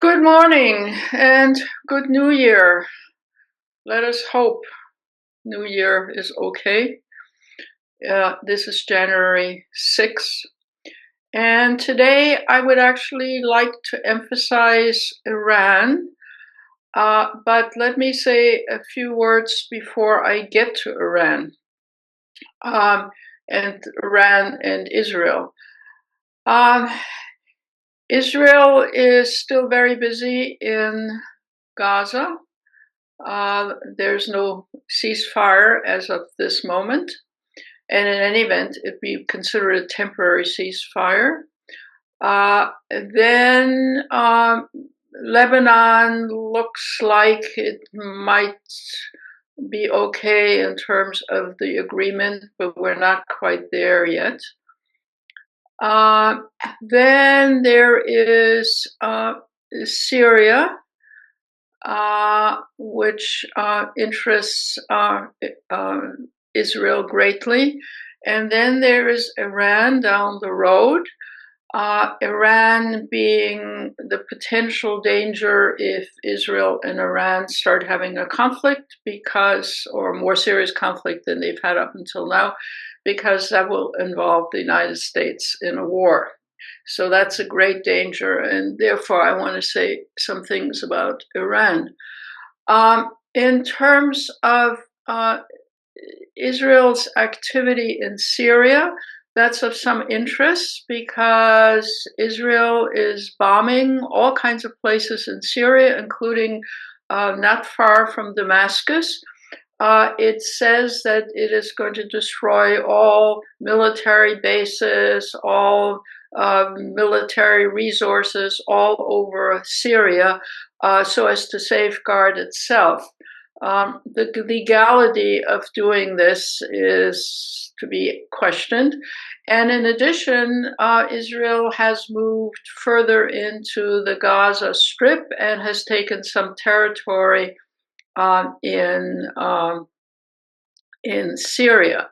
Good morning and good New Year. Let us hope New Year is okay. This is January 6th. And today I would actually like to emphasize Iran. But let me say a few words before I get to Iran and Israel. Israel is still very busy in Gaza. There's no ceasefire as of this moment. And in any event, if we consider it a temporary ceasefire, then Lebanon looks like it might be okay in terms of the agreement, but we're not quite there yet. Then there is Syria, which interests Israel greatly. And then there is Iran down the road. Iran being the potential danger if Israel and Iran start having a conflict or more serious conflict than they've had up until now, because that will involve the United States in a war. So that's a great danger, and therefore I want to say some things about Iran. In terms of Israel's activity in Syria, that's of some interest because Israel is bombing all kinds of places in Syria, including not far from Damascus. It says that it is going to destroy all military bases, all military resources all over Syria, so as to safeguard itself. The legality of doing this is to be questioned. And in addition, Israel has moved further into the Gaza Strip and has taken some territory in Syria.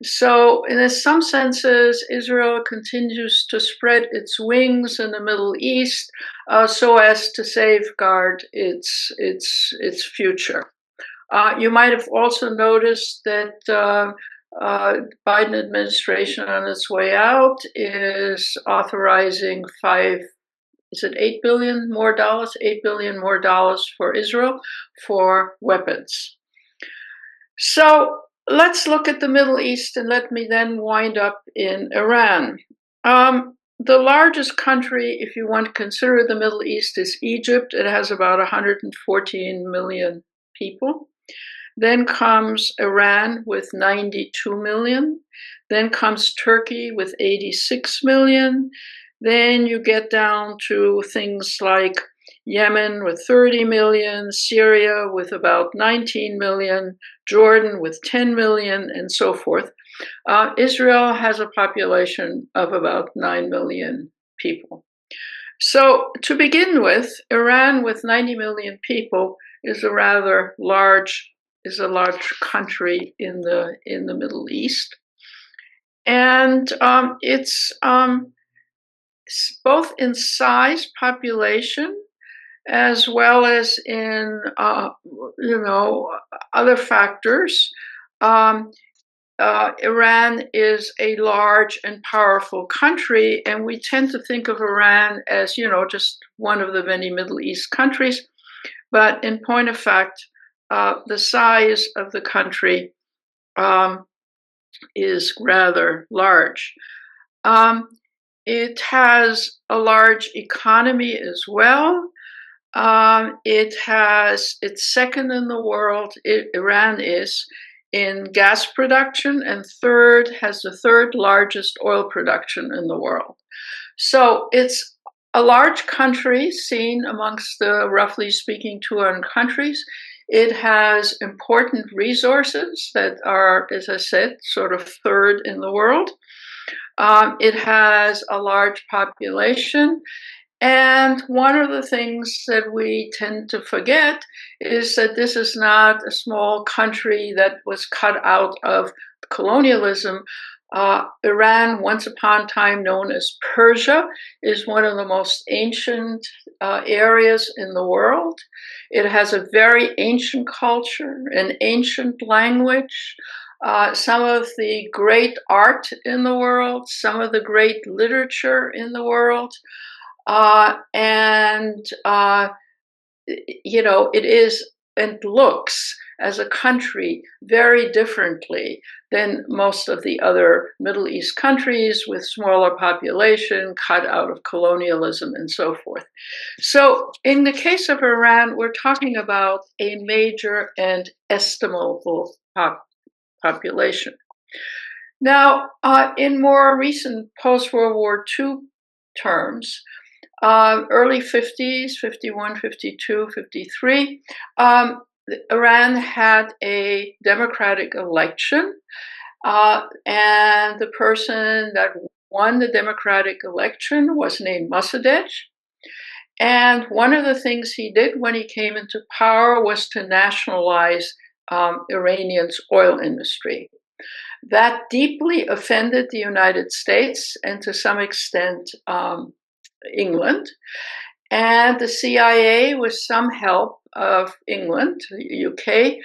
So in some senses, Israel continues to spread its wings in the Middle East so as to safeguard its future. You might have also noticed that Biden administration on its way out is authorizing $8 billion more dollars for Israel for weapons. So let's look at the Middle East, and let me then wind up in Iran. The largest country, if you want to consider the Middle East, is Egypt. It has about 114 million people. Then comes Iran with 92 million. Then comes Turkey with 86 million. Then you get down to things like Yemen with 30 million, Syria with about 19 million, Jordan with 10 million, and so forth. Israel has a population of about 9 million people. So to begin with, Iran with 90 million people is a large country in the Middle East. And it's both in size, population, as well as in other factors. Iran is a large and powerful country, and we tend to think of Iran as just one of the many Middle East countries. But in point of fact, the size of the country is rather large. It has a large economy as well. It's second in the world, Iran is, in gas production, and has the third largest oil production in the world. So it's a large country seen amongst the, roughly speaking, 200 countries. It has important resources that are, as I said, sort of third in the world. It has a large population. And one of the things that we tend to forget is that this is not a small country that was cut out of colonialism, Iran, once upon a time known as Persia, is one of the most ancient areas in the world. It has a very ancient culture, an ancient language, some of the great art in the world, some of the great literature in the world. And it is and looks as a country very differently than most of the other Middle East countries with smaller population, cut out of colonialism and so forth. So in the case of Iran, we're talking about a major and estimable population. Now, in more recent post-World War II terms, early 50s, 51, 52, 53, Iran had a democratic election, and the person that won the democratic election was named Mossadegh. And one of the things he did when he came into power was to nationalize Iranian's oil industry. That deeply offended the United States and to some extent England. And the CIA, with some help of England, the UK,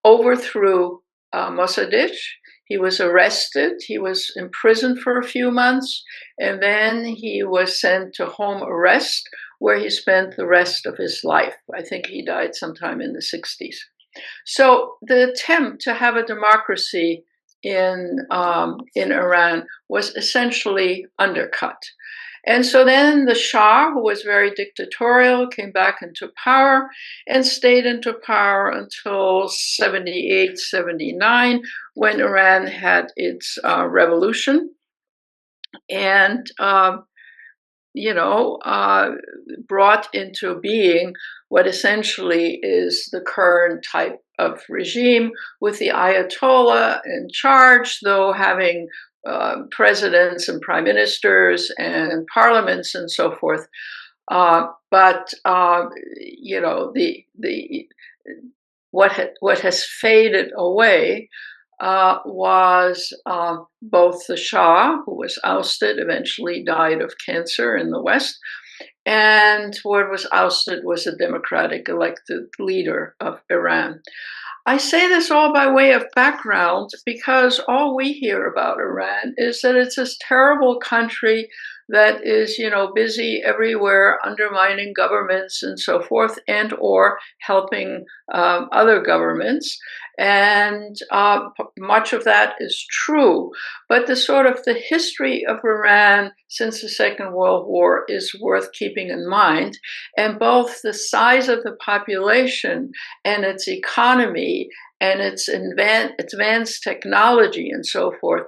overthrew Mossadegh. He was arrested. He was imprisoned for a few months, and then he was sent to home arrest, where he spent the rest of his life. I think he died sometime in the 60s. So the attempt to have a democracy in Iran was essentially undercut. And so then the Shah, who was very dictatorial, came back into power and stayed into power until 78, 79, when Iran had its revolution. And brought into being what essentially is the current type of regime, with the Ayatollah in charge, though having presidents and prime ministers and parliaments and so forth. But what has faded away was both the Shah, who was ousted, eventually died of cancer in the West, and what was ousted was a democratic elected leader of Iran. I say this all by way of background because all we hear about Iran is that it's this terrible country that is, busy everywhere undermining governments and so forth, and or helping other governments. And much of that is true. But the history of Iran since the Second World War is worth keeping in mind. And both the size of the population and its economy and its advanced technology and so forth,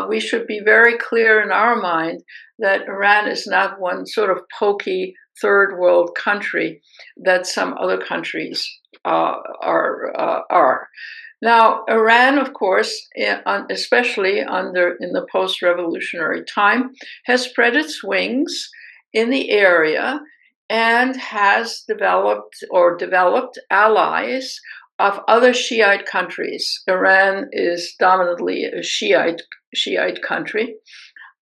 we should be very clear in our mind that Iran is not one sort of pokey third world country that some other countries are. Now, Iran, of course, especially in the post-revolutionary time, has spread its wings in the area and has developed allies of other Shiite countries. Iran is dominantly a Shiite country.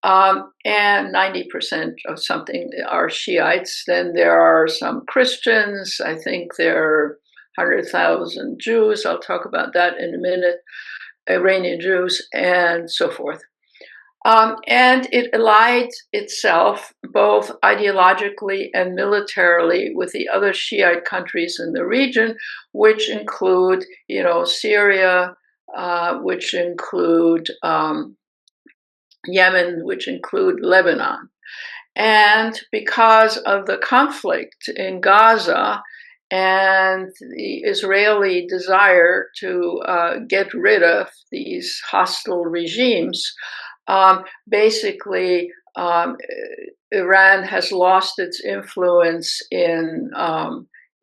And 90% of something are Shiites. Then there are some Christians. I think there are 100,000 Jews. I'll talk about that in a minute. Iranian Jews and so forth. And it allied itself both ideologically and militarily with the other Shiite countries in the region, which include, Syria, which include Yemen, which include Lebanon. And because of the conflict in Gaza and the Israeli desire to get rid of these hostile regimes, basically Iran has lost its influence in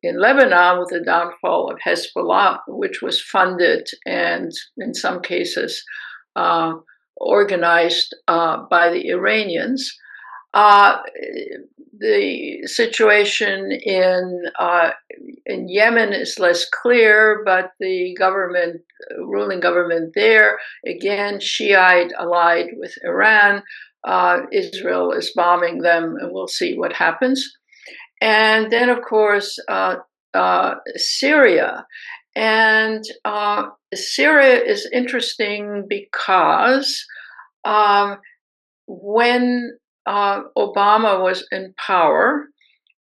Lebanon with the downfall of Hezbollah, which was funded and in some cases organized by the Iranians. Uh, the situation in Yemen is less clear, but the ruling government there, again, Shiite allied with Iran. Israel is bombing them, and we'll see what happens. And then, of course, Syria. And Syria is interesting because when Obama was in power,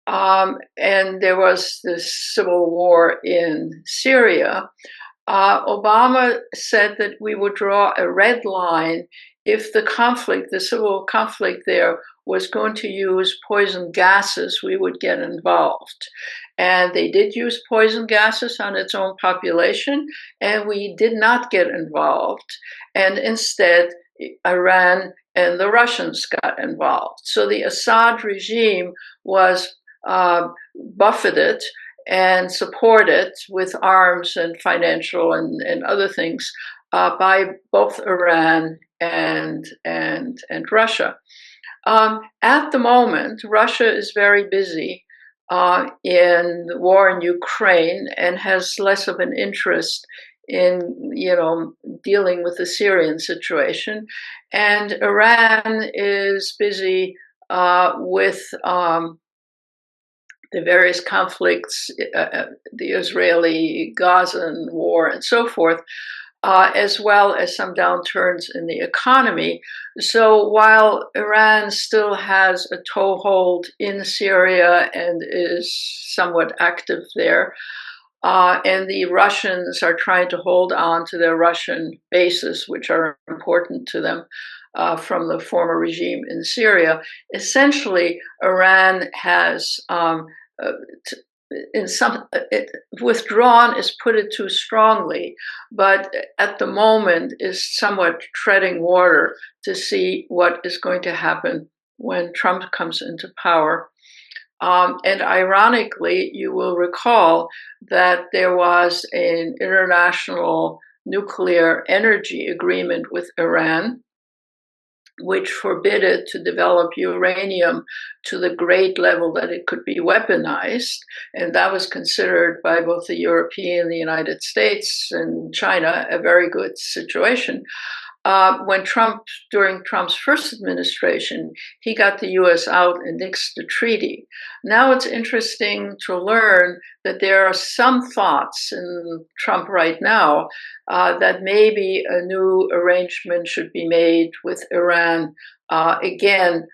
and there was this civil war in Syria, Obama said that we would draw a red line if the civil conflict there was going to use poison gases, we would get involved. And they did use poison gases on its own population, and we did not get involved. And instead, Iran and the Russians got involved. So the Assad regime was buffeted and supported with arms and financial and other things by both Iran and Russia. At the moment, Russia is very busy in the war in Ukraine and has less of an interest in dealing with the Syrian situation, and Iran is busy with the various conflicts, the Israeli-Gazan war, and so forth, as well as some downturns in the economy. So while Iran still has a toehold in Syria and is somewhat active there, and the Russians are trying to hold on to their Russian bases, which are important to them from the former regime in Syria, essentially Iran has withdrawn is put it too strongly, but at the moment is somewhat treading water to see what is going to happen when Trump comes into power. And ironically, you will recall that there was an international nuclear energy agreement with Iran, which forbid it to develop uranium to the great level that it could be weaponized. And that was considered by both the European, the United States, and China a very good situation. During Trump's first administration, he got the US out and nixed the treaty. Now it's interesting to learn that there are some thoughts in Trump right now that maybe a new arrangement should be made with Iran, again,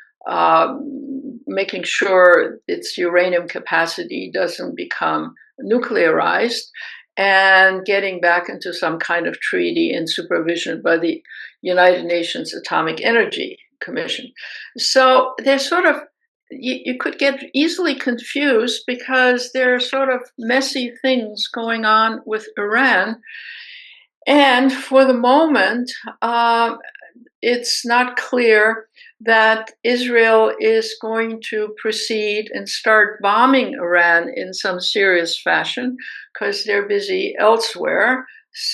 making sure its uranium capacity doesn't become nuclearized, and getting back into some kind of treaty and supervision by the United Nations Atomic Energy Commission. So there's sort of, you could get easily confused because there are sort of messy things going on with Iran. And for the moment, it's not clear that Israel is going to proceed and start bombing Iran in some serious fashion because they're busy elsewhere.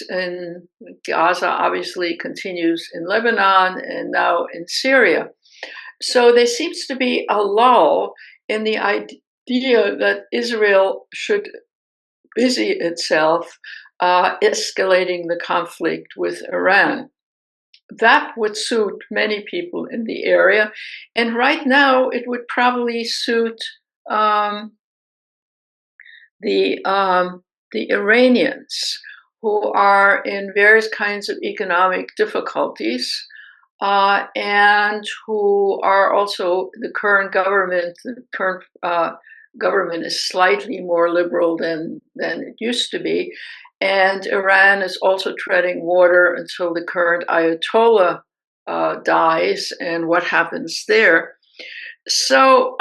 And Gaza obviously continues in Lebanon and now in Syria. So there seems to be a lull in the idea that Israel should busy itself escalating the conflict with Iran. That would suit many people in the area. And right now, it would probably suit the Iranians, who are in various kinds of economic difficulties, and who are also the current government. The current government is slightly more liberal than it used to be. And Iran is also treading water until the current Ayatollah dies, and what happens there. So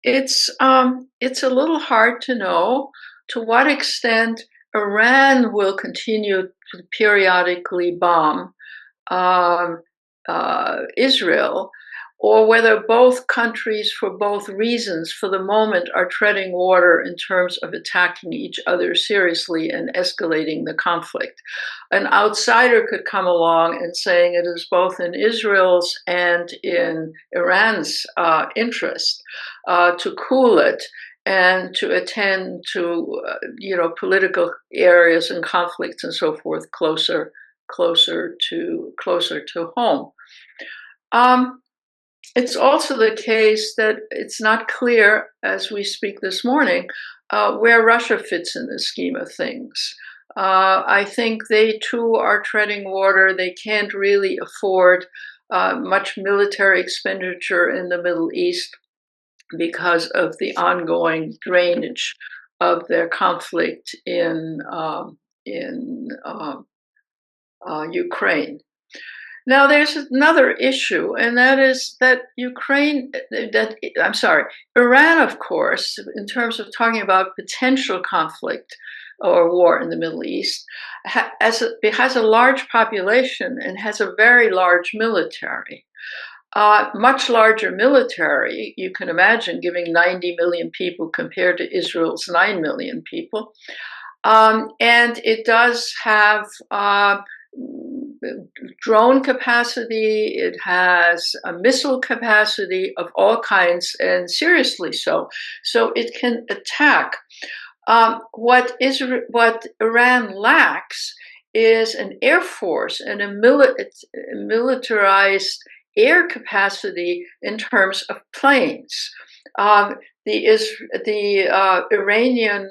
it's a little hard to know to what extent Iran will continue to periodically bomb Israel, or whether both countries, for both reasons, for the moment, are treading water in terms of attacking each other seriously and escalating the conflict. An outsider could come along and saying it is both in Israel's and in Iran's interest to cool it and to attend to political areas and conflicts and so forth closer to home. It's also the case that it's not clear, as we speak this morning, where Russia fits in the scheme of things. I think they too are treading water. They can't really afford much military expenditure in the Middle East because of the ongoing drainage of their conflict in Ukraine. Now, there's another issue, and that is that Iran, of course, in terms of talking about potential conflict or war in the Middle East, it has a large population and has a very large military. Much larger military, you can imagine, giving 90 million people compared to Israel's 9 million people. And it does have drone capacity, it has a missile capacity of all kinds, and seriously so. So it can attack. What Iran lacks is an air force and a militarized air capacity in terms of planes. The Iranian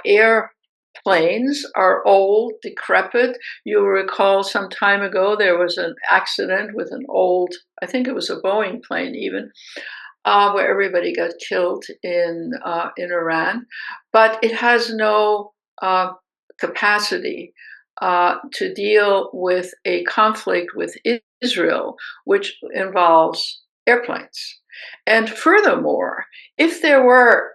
airplanes are old, decrepit. You'll recall some time ago there was an accident with an old, I think it was a Boeing plane even, where everybody got killed in Iran. But it has no capacity to deal with a conflict with Israel, which involves airplanes. And furthermore, if there were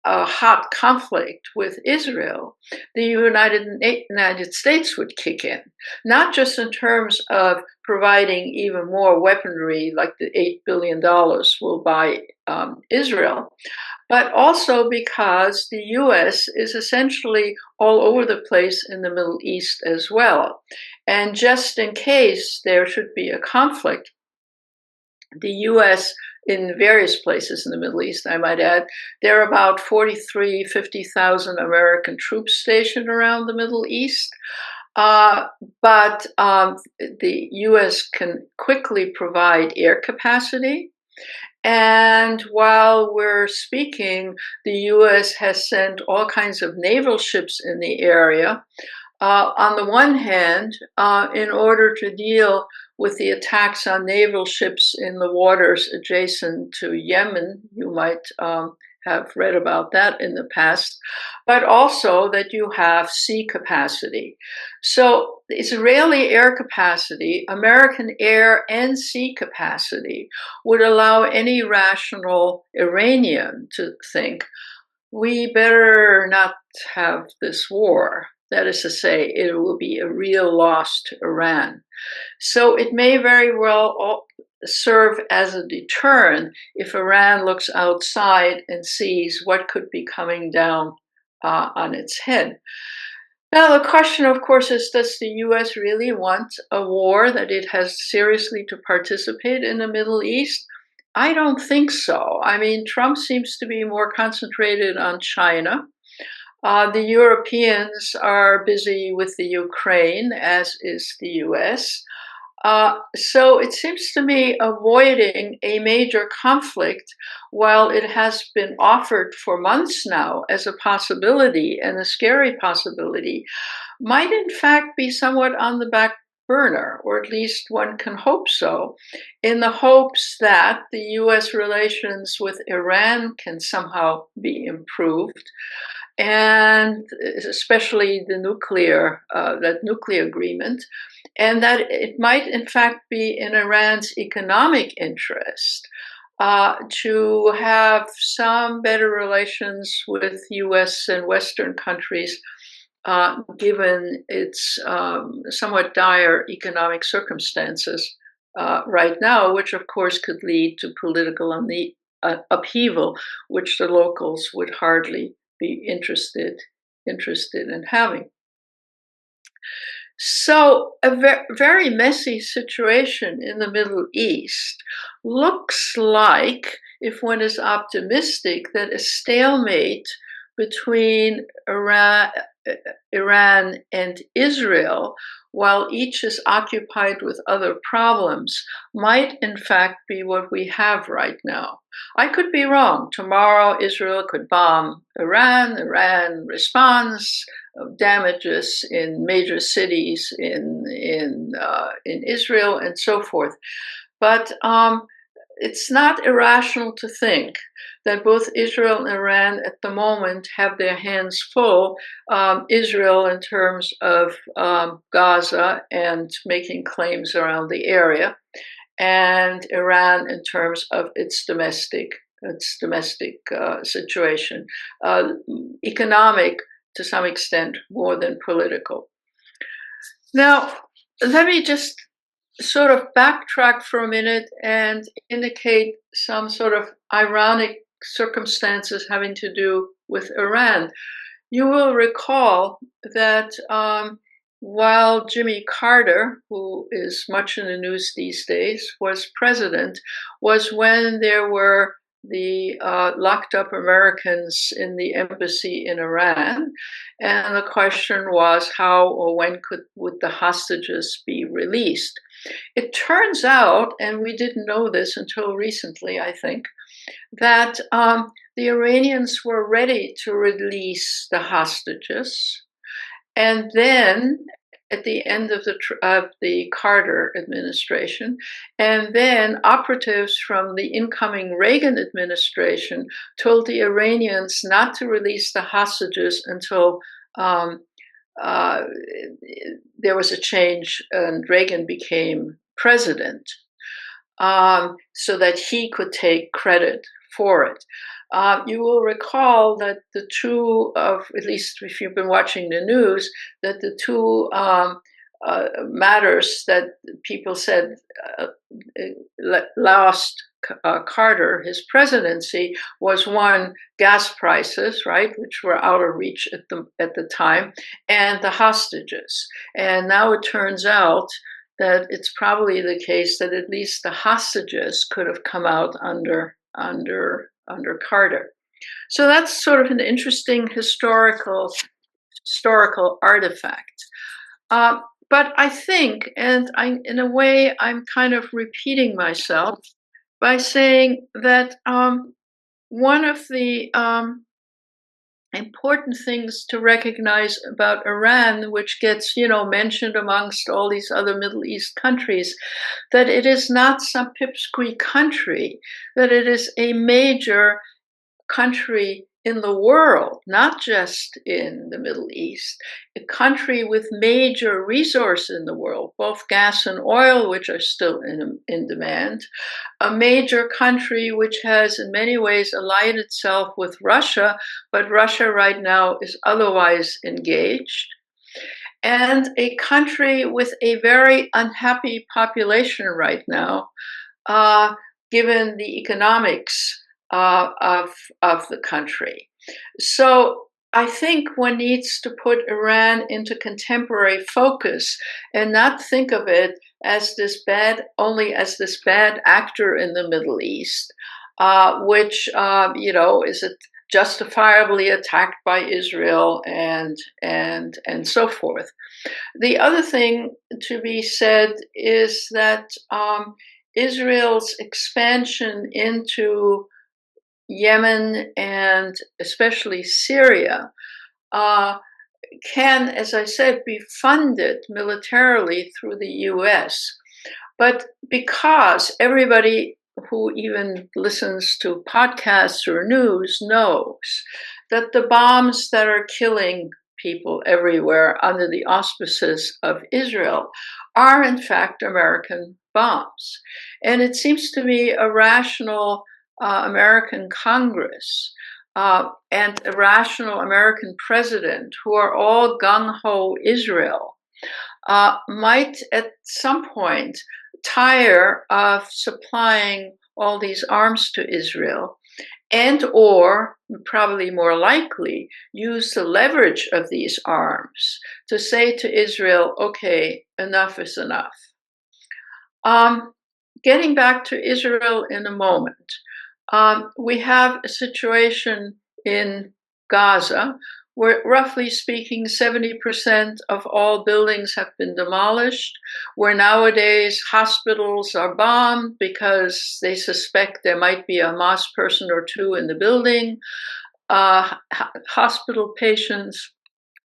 a hot conflict with Israel, the United States would kick in, not just in terms of providing even more weaponry, like the $8 billion will buy Israel, but also because the US is essentially all over the place in the Middle East as well. And just in case there should be a conflict, the US in various places in the Middle East, I might add, there are about 50,000 American troops stationed around the Middle East. But the US can quickly provide air capacity. And while we're speaking, the US has sent all kinds of naval ships in the area. On the one hand, in order to deal with the attacks on naval ships in the waters adjacent to Yemen, you might have read about that in the past, but also that you have sea capacity. So Israeli air capacity, American air and sea capacity would allow any rational Iranian to think, we better not have this war. That is to say, it will be a real loss to Iran. So it may very well serve as a deterrent if Iran looks outside and sees what could be coming down on its head. Now, the question, of course, is, does the US really want a war that it has seriously to participate in the Middle East? I don't think so. I mean, Trump seems to be more concentrated on China. The Europeans are busy with the Ukraine, as is the US. So it seems to me avoiding a major conflict, while it has been offered for months now as a possibility and a scary possibility, might in fact be somewhat on the back burner, or at least one can hope so, in the hopes that the US relations with Iran can somehow be improved. And especially the nuclear agreement, and that it might in fact be in Iran's economic interest to have some better relations with US and Western countries, given its somewhat dire economic circumstances right now, which of course could lead to political upheaval, which the locals would hardly be interested in having. So a very messy situation in the Middle East looks like, if one is optimistic, that a stalemate between Iran and Israel, while each is occupied with other problems, might in fact be what we have right now. I could be wrong. Tomorrow, Israel could bomb Iran. Iran responds, damages in major cities in Israel, and so forth. But it's not irrational to think that both Israel and Iran at the moment have their hands full. Israel in terms of Gaza and making claims around the area, and Iran in terms of its domestic situation, economic to some extent more than political. Now, let me just sort of backtrack for a minute and indicate some sort of ironic circumstances having to do with Iran. You will recall that while Jimmy Carter, who is much in the news these days, was president, was when there were the locked up Americans in the embassy in Iran. And the question was how or when would the hostages be released? It turns out, and we didn't know this until recently, I think, that the Iranians were ready to release the hostages. And then at the end of the Carter administration, and then operatives from the incoming Reagan administration told the Iranians not to release the hostages until there was a change and Reagan became president, so that he could take credit for it. You will recall that the two at least if you've been watching the news, that the two matters that people said lost Carter his presidency was one, gas prices, right, which were out of reach at the time, and the hostages. And now it turns out that it's probably the case that at least the hostages could have come out under Carter. So that's sort of an interesting historical artifact. But I think, and in a way, I'm kind of repeating myself by saying that one of the important things to recognize about Iran, which gets, mentioned amongst all these other Middle East countries, that it is not some pipsqueak country, that it is a major country in the world, not just in the Middle East, a country with major resources in the world, both gas and oil, which are still in demand, a major country which has in many ways allied itself with Russia, but Russia right now is otherwise engaged, and a country with a very unhappy population right now, given the economics of the country. So I think one needs to put Iran into contemporary focus and not think of it as only as this bad actor in the Middle East, which is justifiably attacked by Israel and so forth. The other thing to be said is that Israel's expansion into Yemen and especially Syria can, as I said, be funded militarily through the US. But because everybody who even listens to podcasts or news knows that the bombs that are killing people everywhere under the auspices of Israel are in fact American bombs. And it seems to me a rational American Congress and a rational American president who are all gung-ho Israel might at some point tire of supplying all these arms to Israel, and or probably more likely use the leverage of these arms to say to Israel, okay, enough is enough. Getting back to Israel in a moment, we have a situation in Gaza where, roughly speaking, 70% of all buildings have been demolished, where nowadays hospitals are bombed because they suspect there might be a Hamas person or two in the building. Hospital patients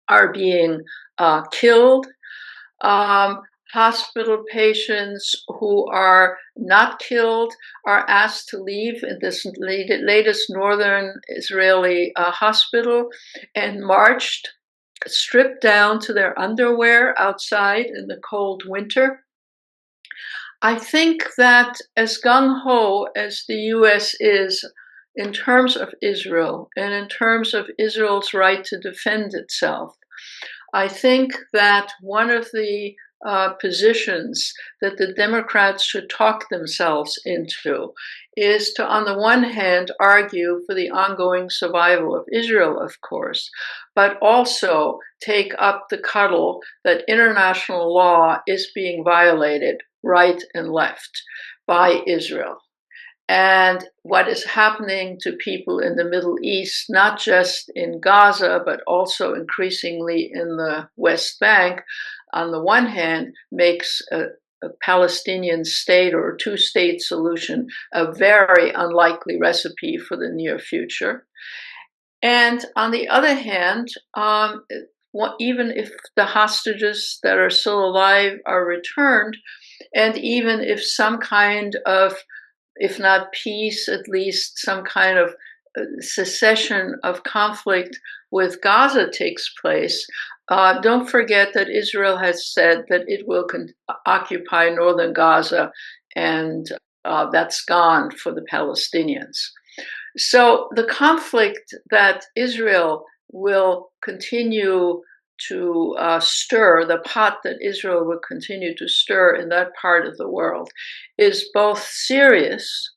are being killed. Hospital patients who are not killed are asked to leave in this latest northern Israeli hospital and marched, stripped down to their underwear outside in the cold winter. I think that as gung-ho as the US is in terms of Israel and in terms of Israel's right to defend itself, I think that one of the positions that the Democrats should talk themselves into is to, on the one hand, argue for the ongoing survival of Israel, of course, but also take up the cudgel that international law is being violated right and left by Israel. And what is happening to people in the Middle East, not just in Gaza, but also increasingly in the West Bank, on the one hand, makes a Palestinian state or a two-state solution a very unlikely recipe for the near future. And on the other hand, even if the hostages that are still alive are returned, and even if some kind of, if not peace, at least some kind of cessation of conflict with Gaza takes place, don't forget that Israel has said that it will occupy northern Gaza, and that's gone for the Palestinians. So the conflict that Israel will continue to stir, the pot that Israel will continue to stir in that part of the world, is both serious,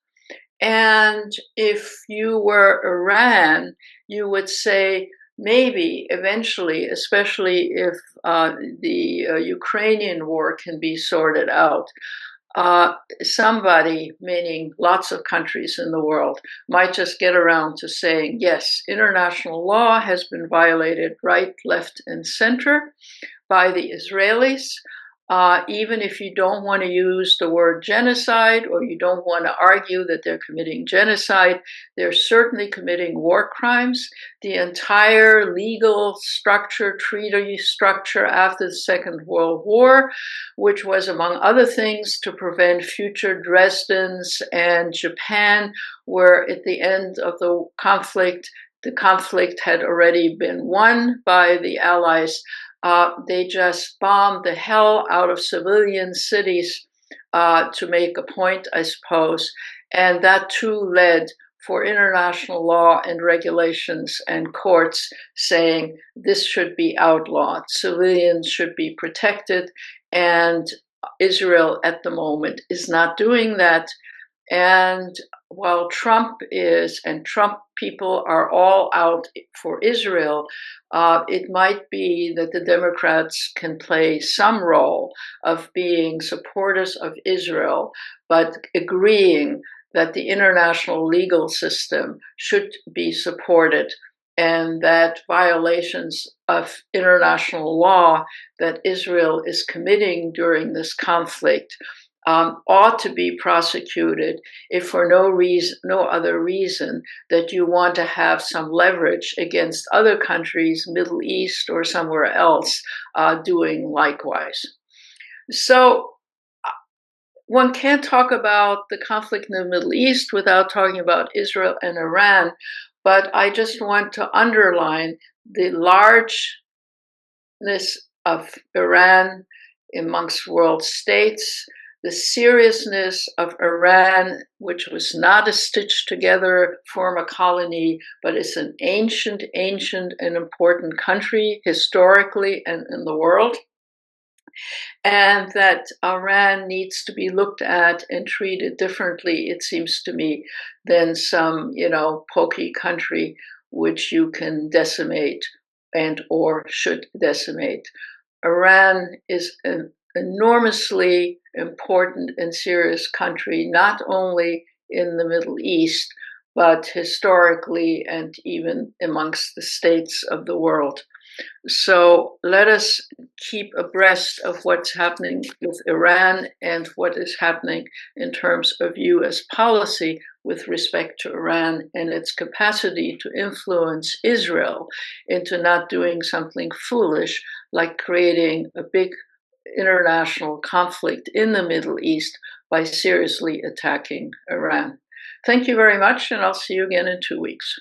and if you were Iran, you would say maybe eventually, especially if the Ukrainian war can be sorted out, somebody, meaning lots of countries in the world, might just get around to saying, yes, international law has been violated right, left, and center by the Israelis. Even if you don't want to use the word genocide, or you don't want to argue that they're committing genocide, they're certainly committing war crimes. The entire legal structure, treaty structure after the Second World War, which was, among other things, to prevent future Dresdens and Japan, where at the end of the conflict had already been won by the Allies. They just bombed the hell out of civilian cities to make a point, I suppose. And that too led for international law and regulations and courts saying this should be outlawed. Civilians should be protected. And Israel at the moment is not doing that. And while Trump is, and Trump people are all out for Israel, it might be that the Democrats can play some role of being supporters of Israel, but agreeing that the international legal system should be supported, and that violations of international law that Israel is committing during this conflict ought to be prosecuted, if for no other reason that you want to have some leverage against other countries, Middle East or somewhere else, doing likewise. So one can't talk about the conflict in the Middle East without talking about Israel and Iran, but I just want to underline the largeness of Iran amongst world states, the seriousness of Iran, which was not a stitched together former colony, but is an ancient and important country historically and in the world. and that Iran needs to be looked at and treated differently, it seems to me, than some, pokey country which you can decimate and or should decimate. Iran is an enormously important and serious country, not only in the Middle East, but historically and even amongst the states of the world. So let us keep abreast of what's happening with Iran and what is happening in terms of US policy with respect to Iran and its capacity to influence Israel into not doing something foolish like creating a big international conflict in the Middle East by seriously attacking Iran. Thank you very much, and I'll see you again in 2 weeks.